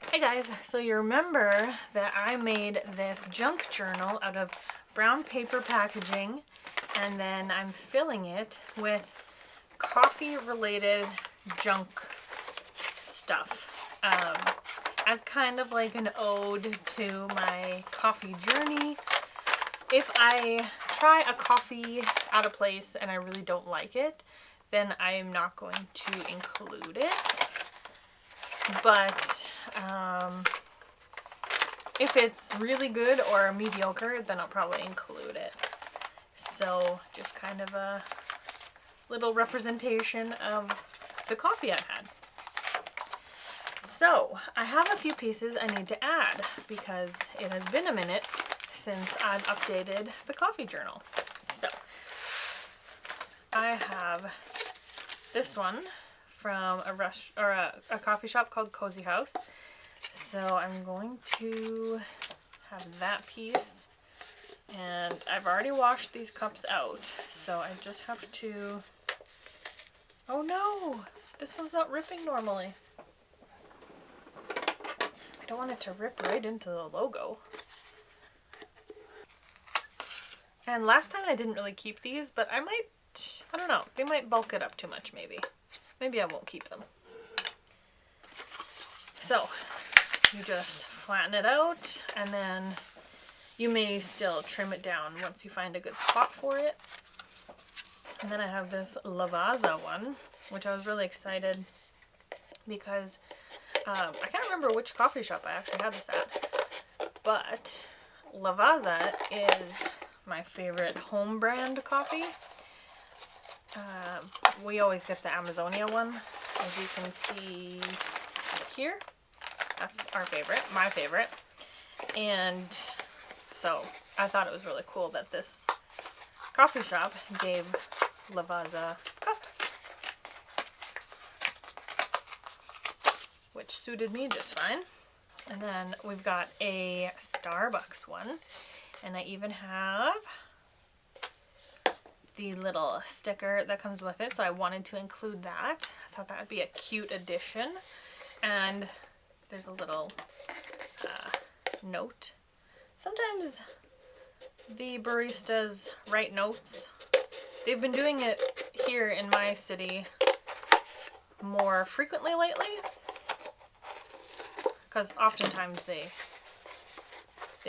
Hey guys, so you remember that I made this junk journal out of brown paper packaging, and then I'm filling it with coffee related junk stuff as kind of like an ode to my coffee journey. If I try a coffee out of place and I really don't like it, then I'm not going to include it. But if it's really good or mediocre, then I'll probably include it. So just kind of a little representation of the coffee I've had. So I have a few pieces I need to add because it has been a minute since I've updated the coffee journal. So I have this one from a coffee shop called Cozy House. So I'm going to have that piece, and I've already washed these cups out, so I just have to, oh no, this one's not ripping normally. I don't want it to rip right into the logo. And last time I didn't really keep these, but I don't know, they might bulk it up too much maybe. Maybe I won't keep them. So you just flatten it out, and then you may still trim it down once you find a good spot for it. And then I have this Lavazza one, which I was really excited because I can't remember which coffee shop I actually had this at, but Lavazza is my favorite home brand coffee. We always get the Amazonia one, as you can see here. That's our favorite, my favorite. And so I thought it was really cool that this coffee shop gave Lavazza cups, which suited me just fine. And then we've got a Starbucks one, and I even have the little sticker that comes with it, so I wanted to include that. I thought that would be a cute addition. And there's a little note. Sometimes the baristas write notes. They've been doing it here in my city more frequently lately, because oftentimes they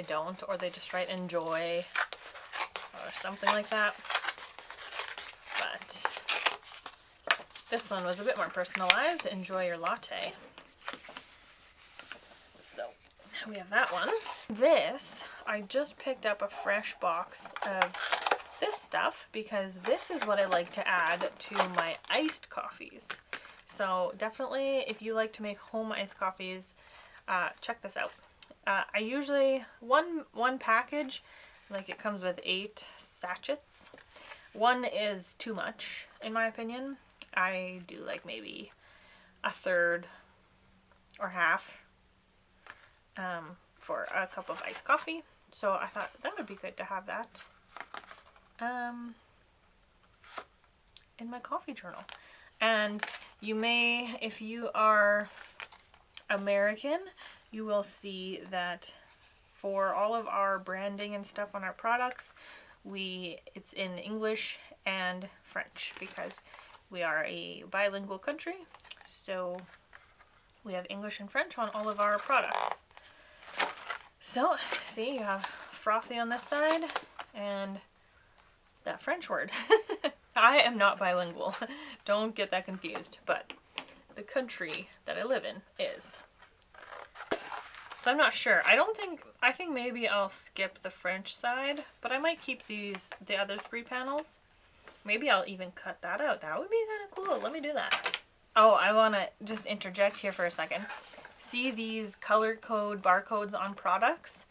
don't, or they just write enjoy or something like that. But this one was a bit more personalized. Enjoy your latte. So we have that one. This, I just picked up a fresh box of this stuff because this is what I like to add to my iced coffees. So definitely, if you like to make home iced coffees, check this out. I usually, one package, like it comes with 8 sachets. One is too much, in my opinion. I do like maybe a third or half for a cup of iced coffee. So I thought that would be good to have that in my coffee journal. And you may, if you are American, you will see that for all of our branding and stuff on our products, it's in English and French because we are a bilingual country. So we have English and French on all of our products. So, see, you have frothy on this side and that French word. I am not bilingual. Don't get that confused, but the country that I live in is. So I'm not sure. I think maybe I'll skip the French side, but I might keep the other 3 panels. Maybe I'll even cut that out. That would be kind of cool. Let me do that. Oh, I want to just interject here for a second. See these color code barcodes on products?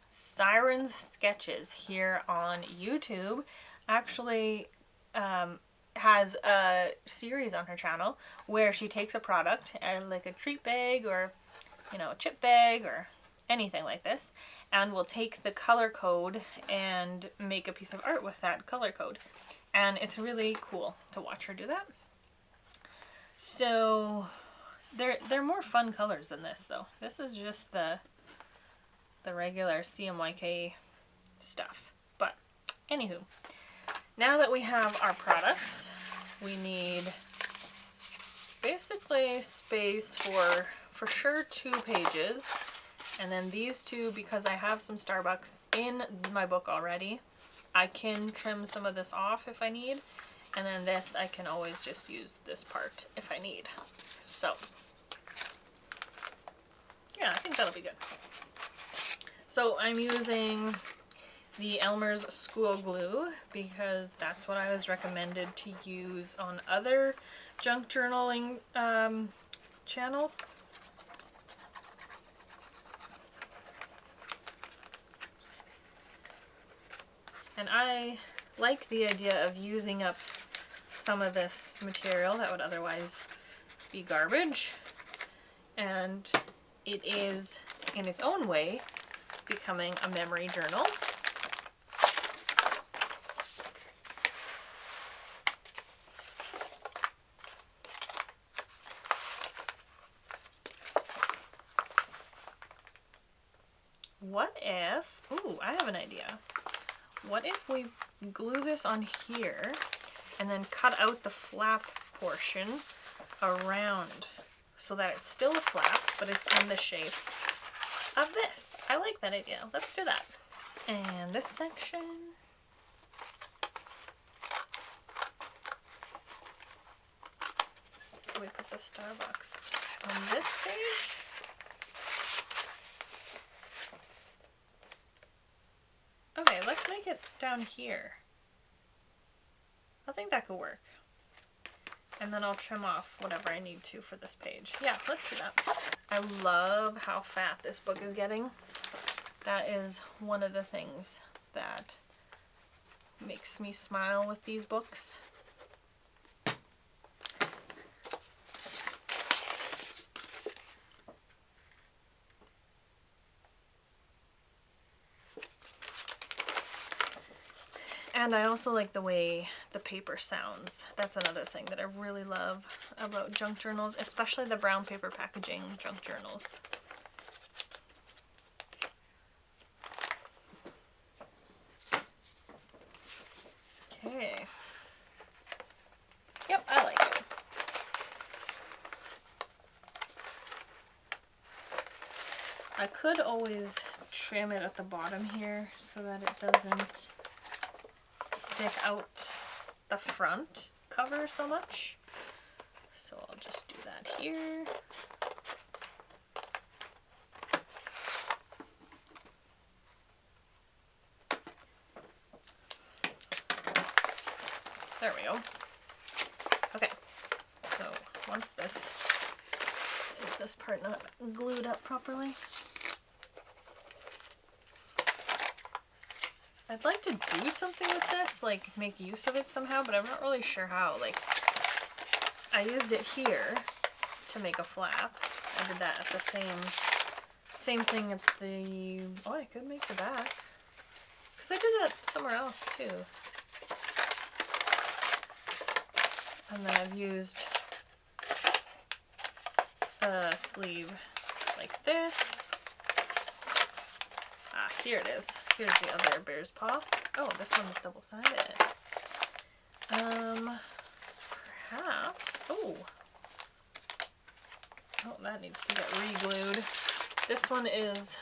Siren's Sketches here on YouTube actually has a series on her channel where she takes a product, like a treat bag or a chip bag or anything like this, and will take the color code and make a piece of art with that color code. And it's really cool to watch her do that. So They're more fun colors than this though. This is just the regular CMYK stuff. But anywho, now that we have our products, we need basically space for sure 2 pages, and then these 2, because I have some Starbucks in my book already, I can trim some of this off if I need, and then this I can always just use this part if I need. So yeah, I think that'll be good. So I'm using the Elmer's School Glue because that's what I was recommended to use on other junk journaling channels. And I like the idea of using up some of this material that would otherwise be garbage. And it is, in its own way, becoming a memory journal. What if, ooh, I have an idea. What if we glue this on here and then cut out the flap portion around so that it's still a flap, but it's in the shape of this? I like that idea. Let's do that. And this section. We put the Starbucks on this page. Okay, let's make it down here. I think that could work. And then I'll trim off whatever I need to for this page. Yeah, let's do that. I love how fat this book is getting. That is one of the things that makes me smile with these books. And I also like the way the paper sounds. That's another thing that I really love about junk journals, especially the brown paper packaging junk journals. Okay. Yep, I like it. I could always trim it at the bottom here so that it doesn't stick out the front cover so much. So I'll just do that here. There we go. Okay, so once this, is this part not glued up properly? I'd like to do something with this, like make use of it somehow, but I'm not really sure how. Like, I used it here to make a flap. I did that at the same thing at the, oh, I could make the back. Because I did that somewhere else too. And then I've used a sleeve like this. Ah, here it is. Here's the other bear's paw. Oh, this one is double-sided. Perhaps, oh, that needs to get re-glued. This one is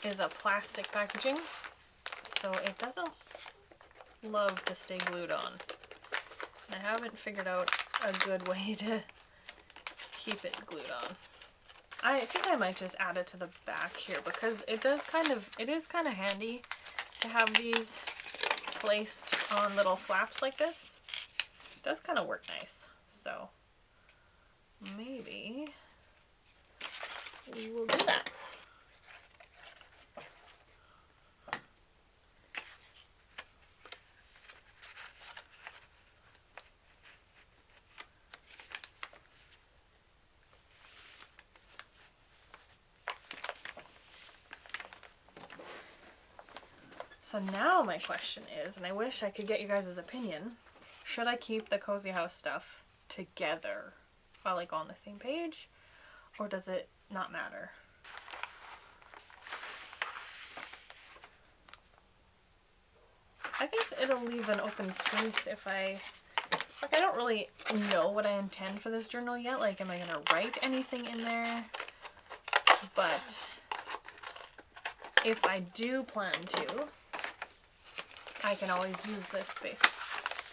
a plastic packaging, so it doesn't love to stay glued on. I haven't figured out a good way to keep it glued on. I think I might just add it to the back here because it is kind of handy to have these placed on little flaps like this. It does kind of work nice. So maybe we will do that. So now my question is, and I wish I could get you guys' opinion, should I keep the Cozy House stuff together like on the same page, or does it not matter? I guess it'll leave an open space if I don't really know what I intend for this journal yet. Like, am I gonna write anything in there? But if I do plan to, I can always use this space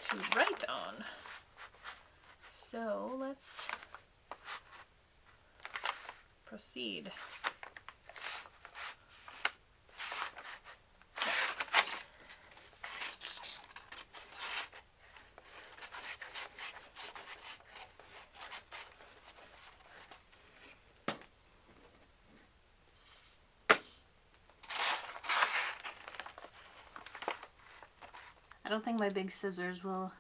to write on. So let's proceed. I don't think my big scissors will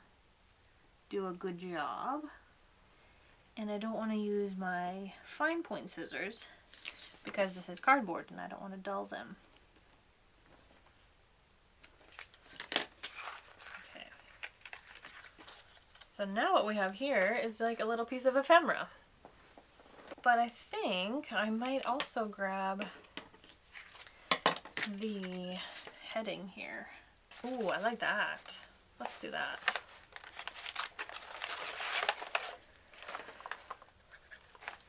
do a good job. And I don't want to use my fine point scissors because this is cardboard and I don't want to dull them. Okay. So now what we have here is like a little piece of ephemera. But I think I might also grab the heading here. Ooh, I like that. Let's do that.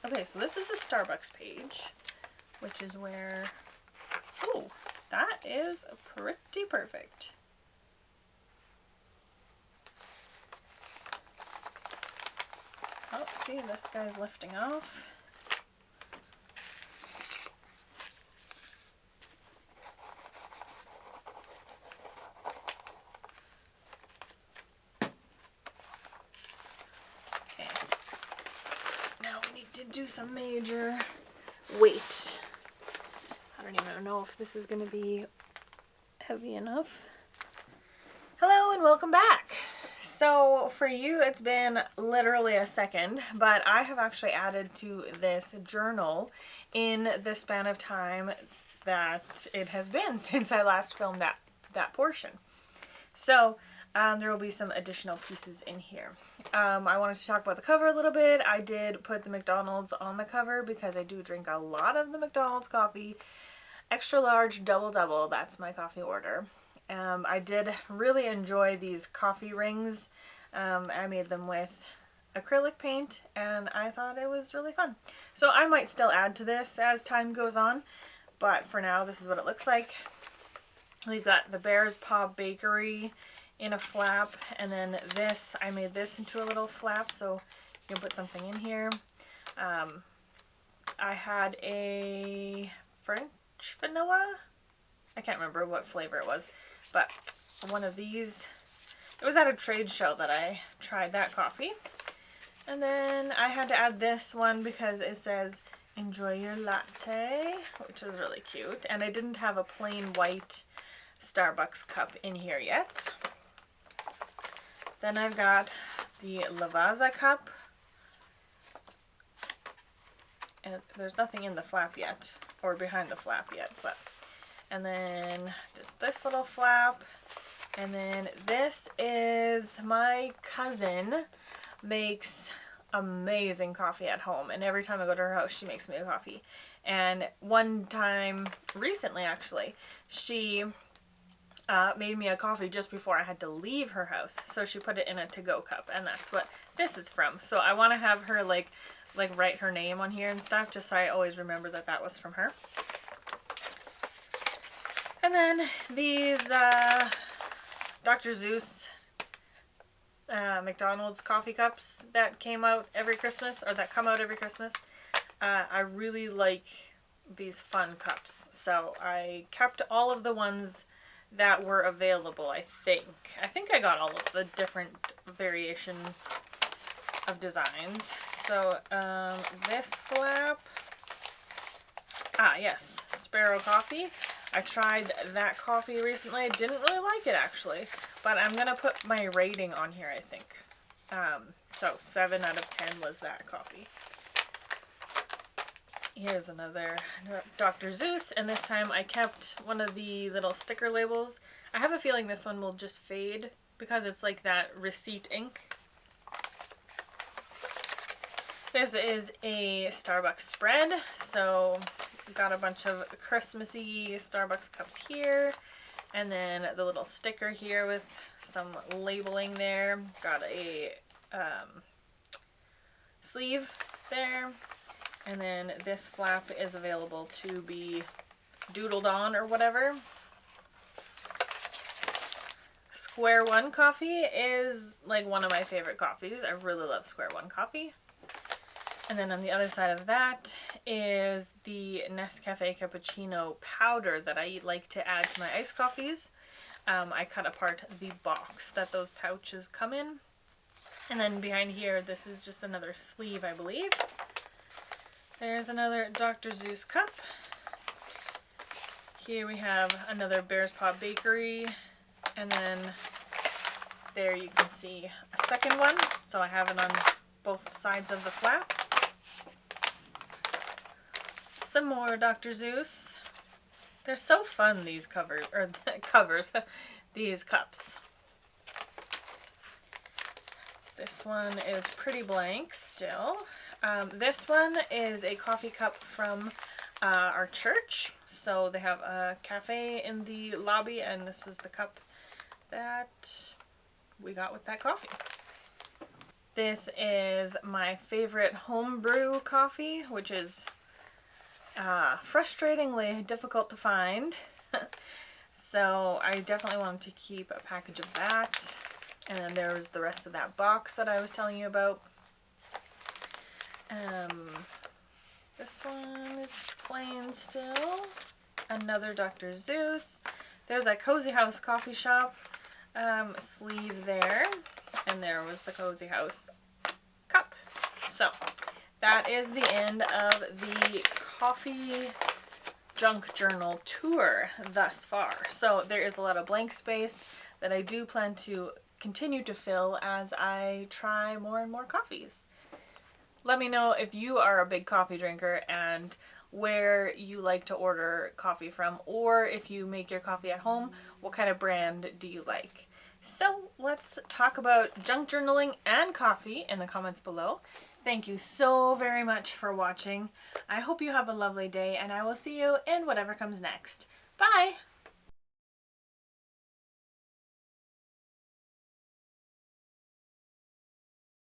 Okay, so this is a Starbucks page, which is where, ooh, that is pretty perfect. Oh, see, this guy's lifting off. Do some major weight. I don't even know if this is going to be heavy enough. Hello and welcome back. So for you it's been literally a second, but I have actually added to this journal in the span of time that it has been since I last filmed that portion. So there will be some additional pieces in here. I wanted to talk about the cover a little bit. I did put the McDonald's on the cover because I do drink a lot of the McDonald's coffee. Extra large, double. That's my coffee order. I did really enjoy these coffee rings. I made them with acrylic paint and I thought it was really fun. So I might still add to this as time goes on, but for now this is what it looks like. We've got the Bear's Paw Bakery in a flap, and then this, I made this into a little flap so you can put something in here. I had a French vanilla, I can't remember what flavor it was, but one of these, it was at a trade show that I tried that coffee. And then I had to add this one because it says enjoy your latte, which is really cute, and I didn't have a plain white Starbucks cup in here yet. Then I've got the Lavazza cup, and there's nothing in the flap yet, or behind the flap yet, but, and then just this little flap, and then this is my cousin makes amazing coffee at home, and every time I go to her house she makes me a coffee. And one time recently actually, she made me a coffee just before I had to leave her house, so she put it in a to-go cup, and that's what this is from. So I want to have her like write her name on here and stuff, just so I always remember that that was from her. And then these Dr. Seuss McDonald's coffee cups that came out every Christmas, or that come out every Christmas. I really like these fun cups, so I kept all of the ones that were available. I think I got all of the different variation of designs. So this flap, yes, Sparrow Coffee. I tried that coffee recently. I didn't really like it actually, but I'm gonna put my rating on here, I think. So 7 out of 10 was that coffee. Here's another Dr. Seuss, and this time I kept one of the little sticker labels. I have a feeling this one will just fade because it's like that receipt ink. This is a Starbucks spread, so got a bunch of Christmassy Starbucks cups here, and then the little sticker here with some labeling there. Got a sleeve there, and then this flap is available to be doodled on or whatever. Square One coffee is like one of my favorite coffees. I really love Square One coffee. And then on the other side of that is the Nescafe cappuccino powder that I like to add to my iced coffees. I cut apart the box that those pouches come in. And then behind here, this is just another sleeve, I believe. There's another Dr. Seuss cup. Here we have another Bear's Paw Bakery. And then there you can see a second one. So I have it on both sides of the flap. Some more Dr. Seuss. They're so fun, these covers, these cups. This one is pretty blank still. This one is a coffee cup from our church. So they have a cafe in the lobby, and this was the cup that we got with that coffee. This is my favorite homebrew coffee, which is frustratingly difficult to find. So I definitely wanted to keep a package of that. And then there was the rest of that box that I was telling you about. This one is plain still. Another Dr. Seuss. There's a Cozy House coffee shop sleeve there. And there was the Cozy House cup. So that is the end of the coffee junk journal tour thus far. So there is a lot of blank space that I do plan to continue to fill as I try more and more coffees. Let me know if you are a big coffee drinker and where you like to order coffee from, or if you make your coffee at home, what kind of brand do you like? So let's talk about junk journaling and coffee in the comments below. Thank you so very much for watching. I hope you have a lovely day, and I will see you in whatever comes next. Bye!